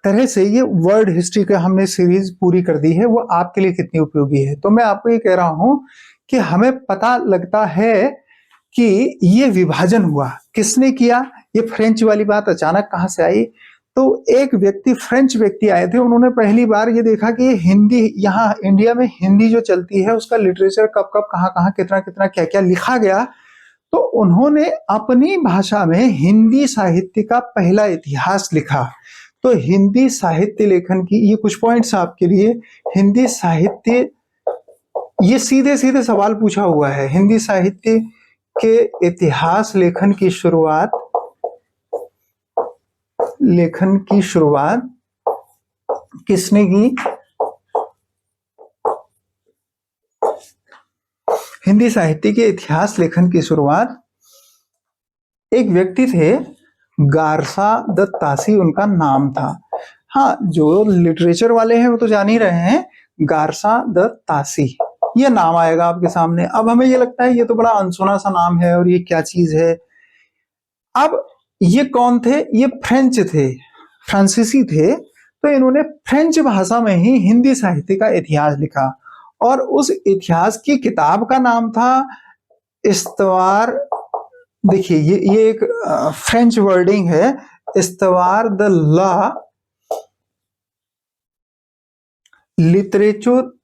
S1: तरह से ये वर्ल्ड हिस्ट्री का हमने सीरीज पूरी कर दी है, वो आपके लिए कितनी उपयोगी है। तो मैं आपको ये कह रहा हूं कि हमें पता लगता है कि ये विभाजन हुआ किसने किया। ये फ्रेंच वाली बात अचानक कहां से आई? तो एक व्यक्ति, फ्रेंच व्यक्ति आए थे, उन्होंने पहली बार ये देखा कि हिंदी, यहाँ इंडिया में हिंदी जो चलती है उसका लिटरेचर कब कब कहाँ कहाँ कितना कितना क्या क्या लिखा गया। तो उन्होंने अपनी भाषा में हिंदी साहित्य का पहला इतिहास लिखा। तो हिंदी साहित्य लेखन की ये कुछ पॉइंट्स आपके लिए। हिंदी साहित्य, ये सीधे सीधे सवाल पूछा हुआ है, हिंदी साहित्य के इतिहास लेखन की शुरुआत किसने की? हिंदी साहित्य के इतिहास लेखन की शुरुआत एक व्यक्ति थे, गारसा दत्तासी उनका नाम था। हाँ, जो लिटरेचर वाले हैं वो तो जान ही रहे हैं, गारसा दत्तासी, ये नाम आएगा आपके सामने। अब हमें ये लगता है ये तो बड़ा अनसुना सा नाम है और ये क्या चीज है। अब ये कौन थे? ये फ्रेंच थे, फ्रांसीसी थे। तो इन्होंने फ्रेंच भाषा में ही हिंदी साहित्य का इतिहास लिखा और उस इतिहास की किताब का नाम था इस्तवार। देखिए, ये एक फ्रेंच वर्डिंग है, इस्तवार द ला लिटरेचर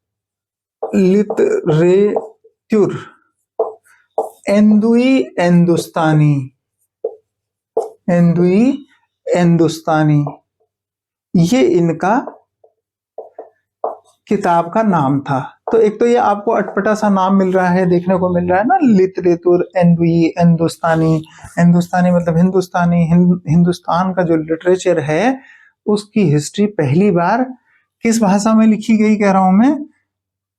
S1: एंदुई एंदुस्तानी, ये इनका किताब का नाम था। तो एक तो ये आपको अटपटा सा नाम मिल रहा है, देखने को मिल रहा है ना, लिटरेचर एंदुई एंदुस्तानी। एंदुस्तानी मतलब हिंदुस्तानी। हिंदुस्तान का जो लिटरेचर है उसकी हिस्ट्री पहली बार किस भाषा में लिखी गई, कह रहा हूं मैं,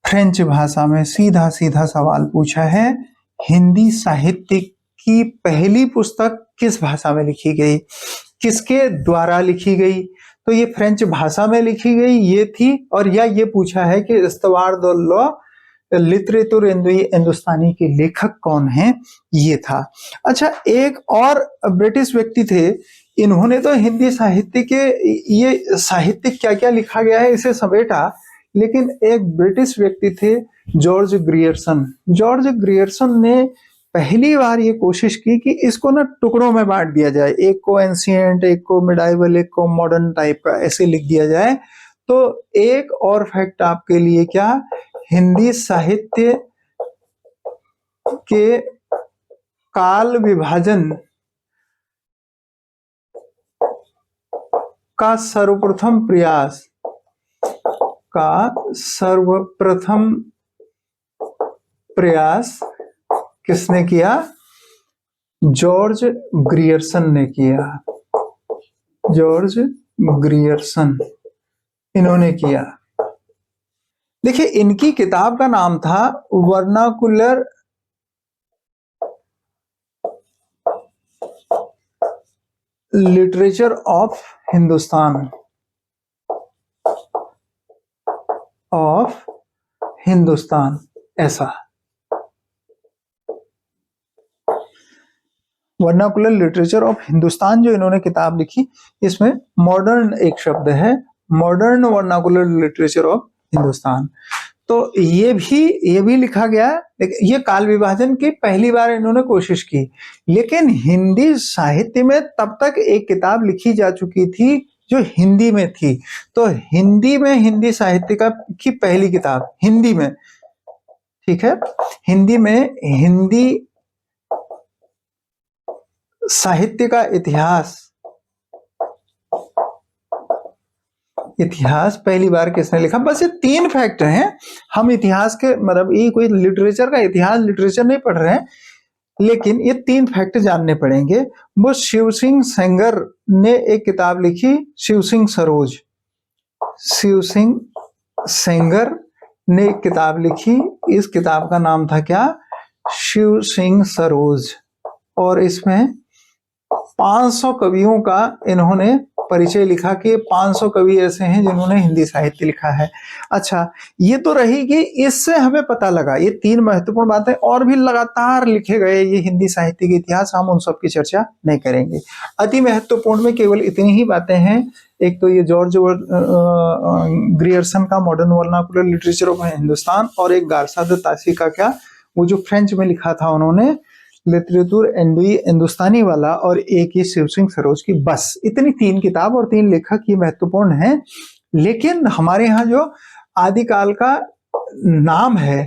S1: फ्रेंच भाषा में। सीधा सीधा सवाल पूछा है, हिंदी साहित्य की पहली पुस्तक किस भाषा में लिखी गई, किसके द्वारा लिखी गई? तो ये फ्रेंच भाषा में लिखी गई ये थी। और या ये पूछा है कि इस्तवार द लॉ लिटरेचर हिंदुस्तानी के लेखक कौन हैं, ये था। अच्छा, एक और ब्रिटिश व्यक्ति थे, इन्होंने तो हिंदी साहित्य के ये साहित्य क्या क्या लिखा गया है इसे समेटा, लेकिन एक ब्रिटिश व्यक्ति थे जॉर्ज ग्रियर्सन। जॉर्ज ग्रियर्सन ने पहली बार ये कोशिश की कि इसको ना टुकड़ों में बांट दिया जाए, एक को एंशिएंट, एक को मिडाइवल, एक को मॉडर्न टाइप का, ऐसे लिख दिया जाए। तो एक और फैक्ट आपके लिए, क्या हिंदी साहित्य के काल विभाजन का सर्वप्रथम प्रयास किसने किया? जॉर्ज ग्रियर्सन ने किया। जॉर्ज ग्रियर्सन इन्होंने किया। देखिए, इनकी किताब का नाम था वर्नाकुलर लिटरेचर ऑफ हिंदुस्तान, ऐसा वर्नाकुलर लिटरेचर ऑफ हिंदुस्तान जो इन्होंने किताब लिखी, इसमें मॉडर्न एक शब्द है, modern vernacular literature of Hindustan. तो ये भी लिखा गया। ये काल विभाजन की पहली बार इन्होंने कोशिश की, लेकिन हिंदी साहित्य में तब तक एक किताब लिखी जा चुकी थी जो हिंदी में थी। तो हिंदी में हिंदी साहित्य की पहली किताब हिंदी में, ठीक है, हिंदी में हिंदी साहित्य का इतिहास पहली बार किसने लिखा? बस ये 3 फैक्ट हैं। हम इतिहास के मतलब ये कोई लिटरेचर का इतिहास लिटरेचर नहीं पढ़ रहे हैं, लेकिन ये 3 फैक्ट जानने पड़ेंगे। वो शिव सिंह सेंगर ने एक किताब लिखी, शिव सिंह सरोज। शिव सिंह सेंगर ने एक किताब लिखी, इस किताब का नाम था क्या? शिव सिंह सरोज। और इसमें 500 कवियों का इन्होंने परिचय लिखा कि 500 कवि ऐसे हैं जिन्होंने हिंदी साहित्य लिखा है। अच्छा, ये तो रही कि इससे हमें पता लगा, ये 3 महत्वपूर्ण बातें, और भी लगातार लिखे गए ये हिंदी साहित्य के इतिहास, हम उन सब की चर्चा नहीं करेंगे। अति महत्वपूर्ण में केवल इतनी ही बातें हैं। एक तो ये जॉर्ज ग्रियर्सन का modern vernacular literature of Hindustan, और एक गारसा द तासी का क्या, वो जो फ्रेंच में लिखा था उन्होंने, लिटरेचर एंडुई हिंदुस्तानी वाला, और एक ही शिव सिंह सरोज की। बस इतनी 3 किताब और 3 लेखक ही महत्वपूर्ण हैं। लेकिन हमारे यहाँ जो आदिकाल का नाम है,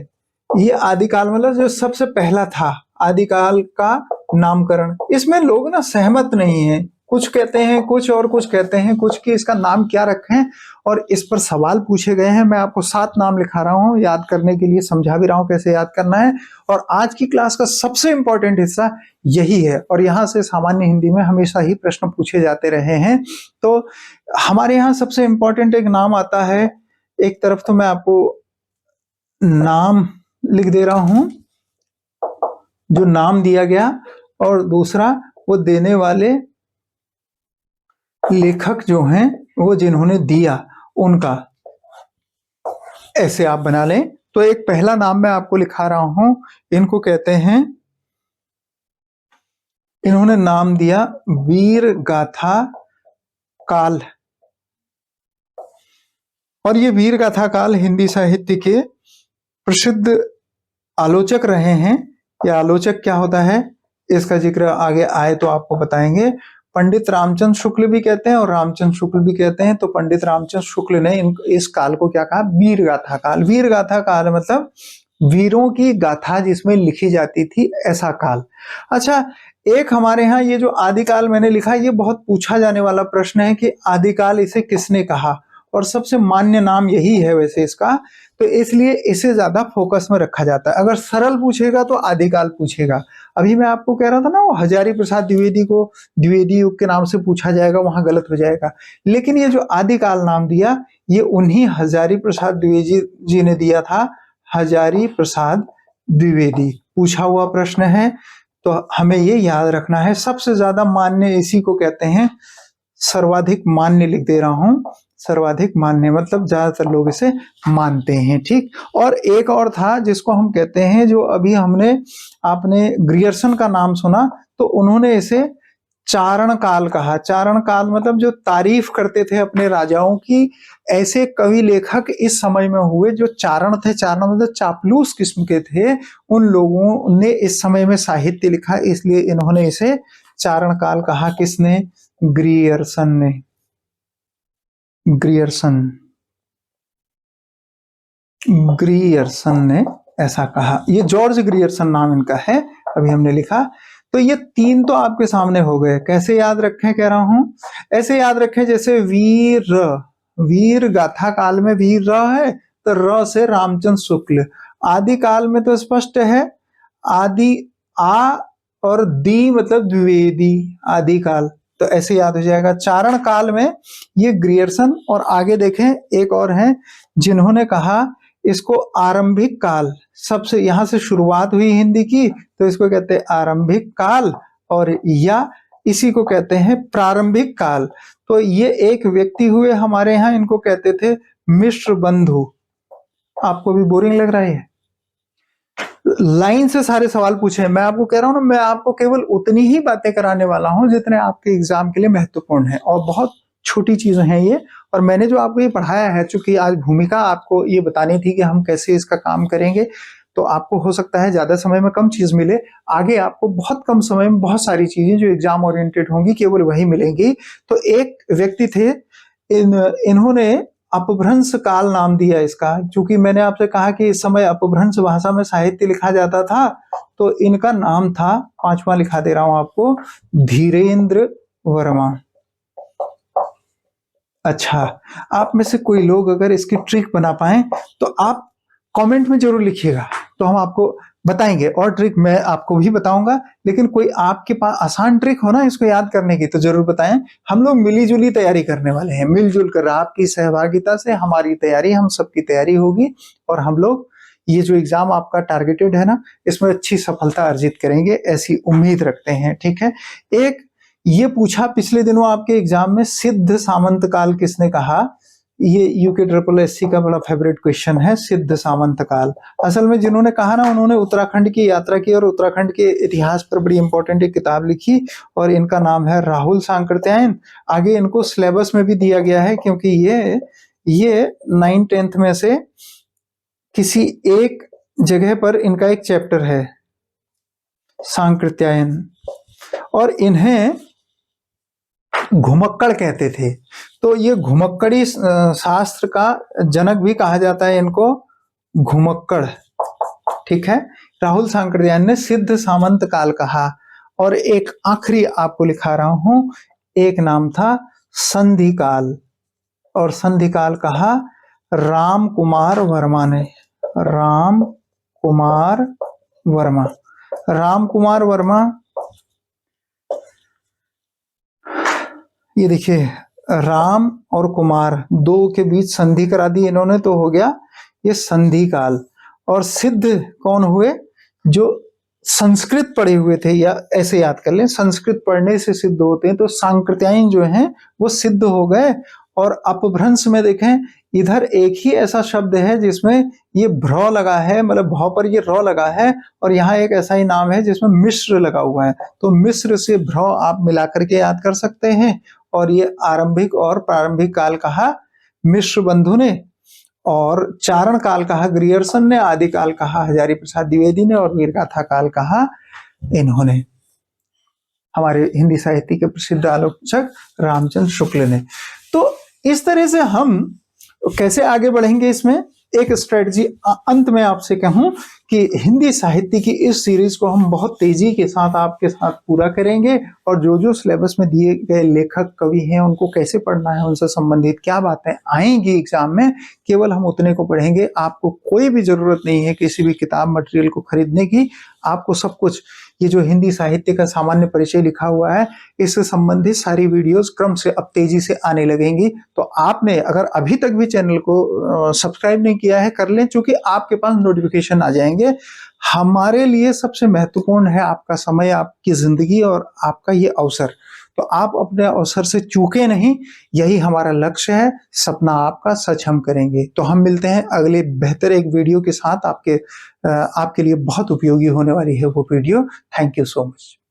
S1: ये आदिकाल मतलब जो सबसे पहला था, आदिकाल का नामकरण, इसमें लोग ना सहमत नहीं है। कुछ कहते हैं कुछ, और कुछ कहते हैं कुछ कि इसका नाम क्या रखें, और इस पर सवाल पूछे गए हैं। मैं आपको 7 नाम लिखा रहा हूं, याद करने के लिए समझा भी रहा हूं कैसे याद करना है। और आज की क्लास का सबसे इंपॉर्टेंट हिस्सा यही है, और यहाँ से सामान्य हिंदी में हमेशा ही प्रश्न पूछे जाते रहे हैं। तो हमारे यहाँ सबसे इंपॉर्टेंट एक नाम आता है। एक तरफ तो मैं आपको नाम लिख दे रहा हूं, जो नाम दिया गया, और दूसरा वो देने वाले लेखक जो हैं, वो जिन्होंने दिया उनका, ऐसे आप बना लें। तो एक पहला नाम मैं आपको लिखा रहा हूं, इनको कहते हैं, इन्होंने नाम दिया वीर गाथा काल। और ये वीर गाथा काल हिंदी साहित्य के प्रसिद्ध आलोचक रहे हैं। ये आलोचक क्या होता है, इसका जिक्र आगे आए तो आपको बताएंगे। पंडित रामचंद्र शुक्ल भी कहते हैं और रामचंद्र शुक्ल भी कहते हैं। तो पंडित रामचंद्र शुक्ल ने इस काल को क्या कहा? वीर गाथा काल। वीर गाथा काल मतलब वीरों की गाथा जिसमें लिखी जाती थी, ऐसा काल। अच्छा, एक हमारे यहाँ ये जो आदिकाल मैंने लिखा, ये बहुत पूछा जाने वाला प्रश्न है कि आदिकाल इसे किसने कहा, और सबसे मान्य नाम यही है वैसे इसका, तो इसलिए इसे ज्यादा फोकस में रखा जाता है। अगर सरल पूछेगा तो आदिकाल पूछेगा। अभी मैं आपको कह रहा था ना, वो हजारी प्रसाद द्विवेदी को द्विवेदी युग के नाम से पूछा जाएगा, वहां गलत हो जाएगा। लेकिन ये जो आदिकाल नाम दिया, ये उन्हीं हजारी प्रसाद द्विवेदी जी ने दिया था। हजारी प्रसाद द्विवेदी पूछा हुआ प्रश्न है, तो हमें ये याद रखना है। सबसे ज्यादा मान्य इसी को कहते हैं, सर्वाधिक मान्य लिख दे रहा हूं। सर्वाधिक मान्य मतलब ज्यादातर लोग इसे मानते हैं, ठीक। और एक और था जिसको हम कहते हैं, जो अभी आपने ग्रियर्सन का नाम सुना, तो उन्होंने इसे चारण काल कहा। चारण काल मतलब जो तारीफ करते थे अपने राजाओं की, ऐसे कवि लेखक इस समय में हुए जो चारण थे। चारण मतलब चापलूस किस्म के थे। उन लोगों ने इस समय में साहित्य लिखा, इसलिए इन्होंने इसे चारण काल कहा। किसने? ग्रियर्सन ने। ग्रियर्सन ग्रियर्सन ने ऐसा कहा। ये जॉर्ज ग्रियर्सन नाम इनका है, अभी हमने लिखा। तो ये तीन तो आपके सामने हो गए। कैसे याद रखें कह रहा हूं? ऐसे याद रखें जैसे वीर, वीर गाथा काल में वीर र है तो र से रामचंद्र शुक्ल। आदि काल में तो स्पष्ट है, आदि आ और दी मतलब द्विवेदी, आदि काल। तो ऐसे याद हो जाएगा। चारण काल में ये ग्रियर्सन, और आगे देखें एक और हैं जिन्होंने कहा इसको आरंभिक काल। सबसे यहां से शुरुआत हुई हिंदी की, तो इसको कहते हैं आरंभिक काल, और या इसी को कहते हैं प्रारंभिक काल। तो ये एक व्यक्ति हुए हमारे यहाँ, इनको कहते थे मिश्र बंधु। आपको भी बोरिंग लग रहा है? लाइन से सारे सवाल पूछे। मैं आपको कह रहा हूं ना, मैं आपको केवल उतनी ही बातें कराने वाला हूं जितने आपके एग्जाम के लिए महत्वपूर्ण है, और बहुत छोटी चीजें हैं ये। और मैंने जो आपको ये पढ़ाया है, चूंकि आज भूमिका आपको ये बतानी थी कि हम कैसे इसका काम करेंगे, तो आपको हो सकता है ज्यादा समय में कम चीज मिले। आगे आपको बहुत कम समय में बहुत सारी चीजें जो एग्जाम ओरिएंटेड होंगी केवल वही मिलेंगी। तो एक व्यक्ति थे, इन्होंने अपभ्रंश काल नाम दिया इसका, क्योंकि मैंने आपसे कहा कि इस समय अपभ्रंश भाषा में साहित्य लिखा जाता था। तो इनका नाम था, पांचवा लिखा दे रहा हूं आपको, धीरेन्द्र वर्मा। अच्छा, आप में से कोई लोग अगर इसकी ट्रिक बना पाए तो आप कमेंट में जरूर लिखिएगा, तो हम आपको बताएंगे। और ट्रिक मैं आपको भी बताऊंगा, लेकिन कोई आपके पास आसान ट्रिक हो ना इसको याद करने की तो जरूर बताएं। हम लोग मिलीजुली तैयारी करने वाले हैं, मिलजुल कर। आपकी सहभागिता से हमारी तैयारी, हम सबकी तैयारी होगी, और हम लोग ये जो एग्जाम आपका टारगेटेड है ना, इसमें अच्छी सफलता अर्जित करेंगे, ऐसी उम्मीद रखते हैं। ठीक है। एक ये पूछा पिछले दिनों आपके एग्जाम में, सिद्ध सामंत काल किसने कहा? ये यूके SSS का बड़ा फेवरेट क्वेश्चन है, सिद्ध सामंत काल। असल में जिन्होंने कहा ना, उन्होंने उत्तराखंड की यात्रा की और उत्तराखंड के इतिहास पर बड़ी इंपॉर्टेंट एक किताब लिखी, और इनका नाम है राहुल सांकृत्यायन। आगे इनको सिलेबस में भी दिया गया है, क्योंकि ये 9th-10th में से किसी एक जगह पर इनका एक चैप्टर है, सांकृत्यायन। और इन्हें घुमक्कड़ कहते थे। तो ये घुमक्कड़ी शास्त्र का जनक भी कहा जाता है इनको, घुमक्कड़। ठीक है। राहुल सांकृत्यायन ने सिद्ध सामंत काल कहा। और एक आखिरी आपको लिखा रहा हूं, एक नाम था संधि काल, और संधि काल कहा राम कुमार वर्मा ने। राम कुमार वर्मा। राम कुमार वर्मा, ये देखिए, राम और कुमार दो के बीच संधि करा दी इन्होंने, तो हो गया ये संधि काल। और सिद्ध कौन हुए? जो संस्कृत पढ़े हुए थे, या ऐसे याद कर लें, संस्कृत पढ़ने से सिद्ध होते हैं। तो सांकृत्यायन जो हैं वो सिद्ध हो गए। और अपभ्रंश में देखें, इधर एक ही ऐसा शब्द है जिसमें ये भ्र लगा है, मतलब भौ पर ये र लगा है, और यहाँ एक ऐसा ही नाम है जिसमें मिश्र लगा हुआ है। तो मिश्र से भ्र आप मिलाकर के याद कर सकते हैं। और ये आरंभिक और प्रारंभिक काल कहा मिश्र बंधु ने, और चारण काल कहा ग्रियर्सन ने, आदि काल कहा हजारी प्रसाद द्विवेदी ने, और वीरगाथा काल कहा इन्होंने, हमारे हिंदी साहित्य के प्रसिद्ध आलोचक रामचंद्र शुक्ल ने। तो इस तरह से हम कैसे आगे बढ़ेंगे, इसमें एक स्ट्रेटजी अंत में आपसे कहूं कि हिंदी साहित्य की इस सीरीज को हम बहुत तेजी के साथ आपके साथ पूरा करेंगे, और जो जो सिलेबस में दिए गए लेखक कवि हैं उनको कैसे पढ़ना है, उनसे संबंधित क्या बातें आएंगी एग्जाम में, केवल हम उतने को पढ़ेंगे। आपको कोई भी जरूरत नहीं है किसी भी किताब मटेरियल को खरीदने की। आपको सब कुछ, ये जो हिंदी साहित्य का सामान्य परिचय लिखा हुआ है, इससे संबंधित सारी वीडियोस क्रम से अब तेजी से आने लगेंगी। तो आपने अगर अभी तक भी चैनल को सब्सक्राइब नहीं किया है, कर लें, क्योंकि आपके पास नोटिफिकेशन आ जाएंगे। हमारे लिए सबसे महत्वपूर्ण है आपका समय, आपकी जिंदगी और आपका ये अवसर। तो आप अपने अवसर से चूके नहीं, यही हमारा लक्ष्य है। सपना आपका सच हम करेंगे। तो हम मिलते हैं अगले बेहतर एक वीडियो के साथ। आपके लिए बहुत उपयोगी होने वाली है वो video. Thank you so much.